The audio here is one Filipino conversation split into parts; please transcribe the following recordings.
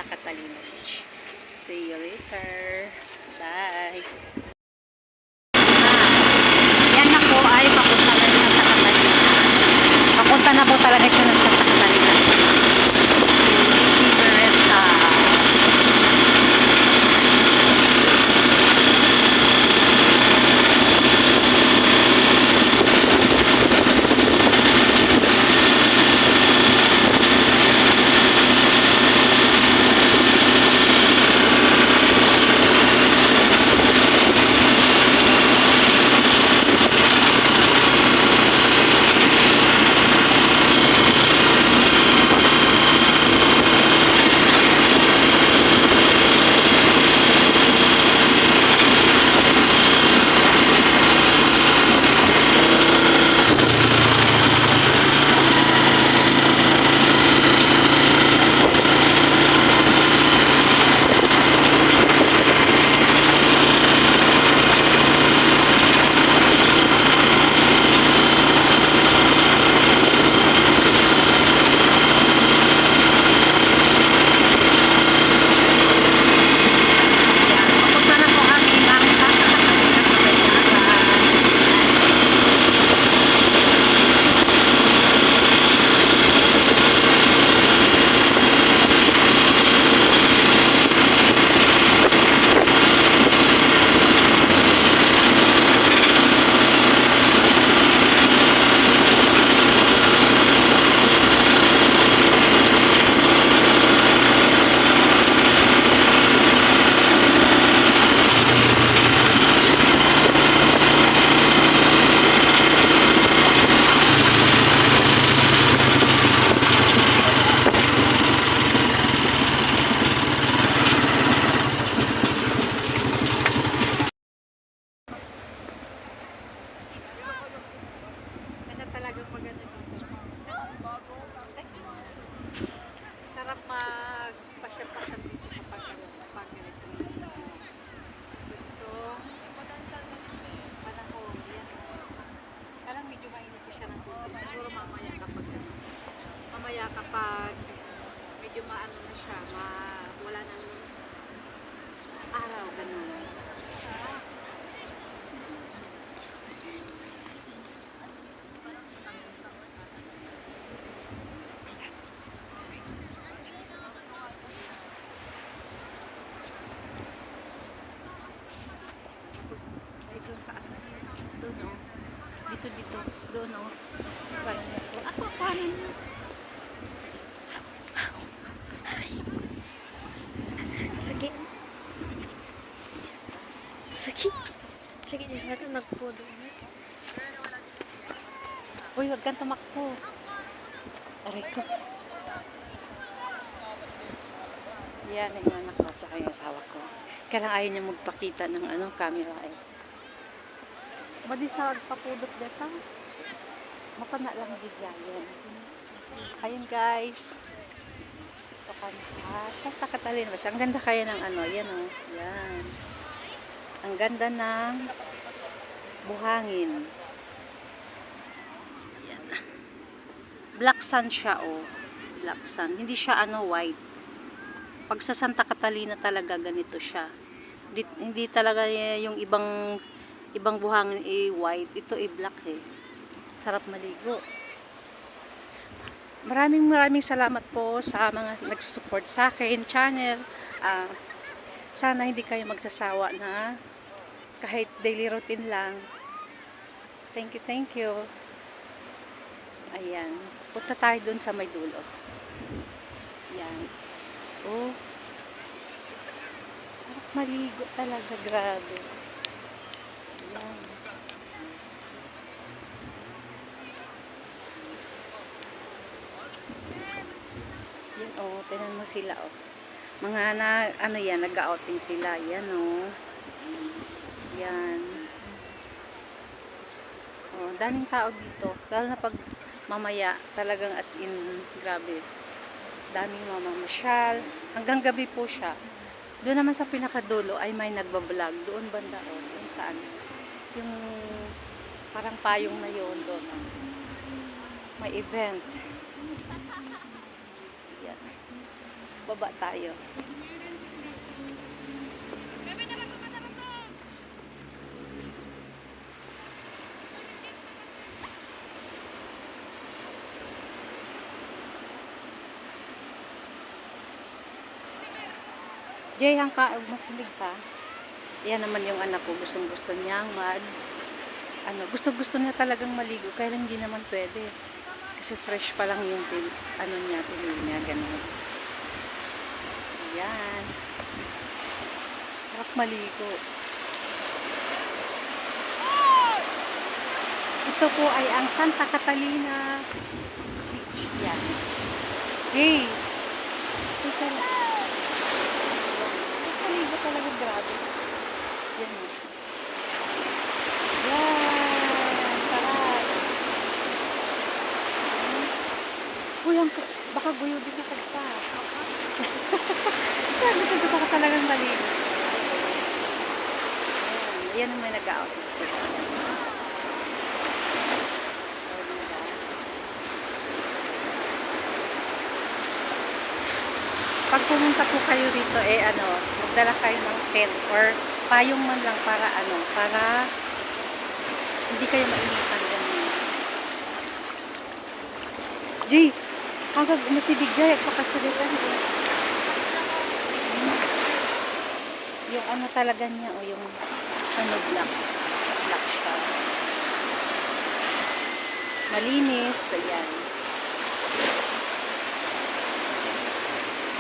Santa Catalina Beach. See you later. Bye. Yan na po ay papunta na sa Santa Catalina. Papunta na po talaga siya ng Santa Catalina. Talagang maganda dito. Sarap magpasyal-pasyal dito kapag ganito. Ito, panahon. Yan. Parang medyo mainit pa siya ng tubig. Siguro mamaya kapag medyo maano na siya, wala nang araw, ganun. Saan? Doon o. Dito. Doon o. Ako, kanin nyo. Sige. Sige, di sana nagpo doon. Uy, wag kang tumakbo. Aray ko. Yan yung anak ko, tsaka yung asawa ko. Kaya ayaw niya magpakita ng camera eh. Madi sa pagpapudot dito. Mapana lang bigyan. Ayun guys. Ito kami sa Santa Catalina. Ang ganda kaya ng yan o. Yan. Ang ganda ng buhangin. Yan. Black sand siya o. Black sand. Hindi siya white. Pag sa Santa Catalina talaga ganito siya. Hindi talaga yung ibang buhangin white, ito black eh. Sarap maligo. Maraming salamat po sa mga nagsusupport sa akin channel. Sana hindi kayo magsasawa na kahit daily routine lang. Thank you. Ayan. Punta tayo dun sa may dulo. Ayan. Oh. Sarap maligo talaga, grabe. Ayan. Yan tinan mo sila Mga nag-outing sila. Yan Yan. Daming tao dito. Lalo na pag mamaya, talagang as in, grabe. Daming mamamasyal. Hanggang gabi po siya. Doon naman sa pinakadulo ay may nagbablog. Doon banda Doon saan? Yung parang payong na yun doon. May event. Yan. Baba tayo. Jay, hangka, masilig pa. Yan naman yung anak ko, gustong gusto niyang gusto niya talagang maligo, kaya lang hindi naman pwede. Kasi fresh pa lang yung pili niya, ganun. Yan. Sarap maligo. Ito po ay ang Santa Catalina Beach. Yan. Hey! Ito lang. Maligo talaga, grabe. Yan. Yan. Sarap. Uy, baka guyo din ako pa. Gusto ko talagang maligo. Yan ang may nag-outfit sila. Pag pumunta po kayo rito, magdala kayo ng tent or payong man lang para hindi kayo mainitan ganyan. Jay, hanggang masidig Jay, agpakasalitan ko. Yung talaga niya, o yung black siya. Malinis, ayan.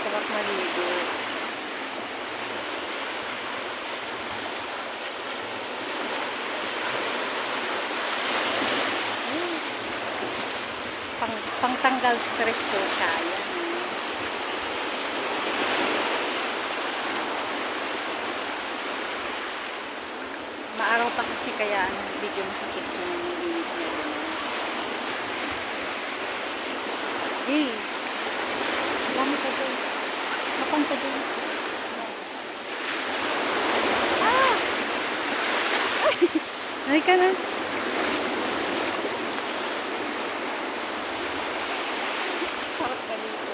Sarap maligo. Pangtanggal stress po siya. Ayan. Maaraw pa kasi kaya medyo masakit yung init niya. Hey! Dami ka dyan. Kapang ka dyan. Ah! Ay ka na. Sarap ka dito.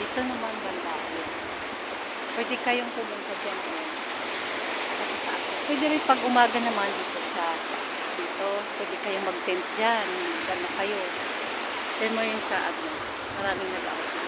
Dito naman banda. Pwede kayong pumunta dyan. Pwede rin pag umaga naman dito. Pwede kayong mag-tent dyan. Gano'n kayo. Then mo yung maraming nag-out.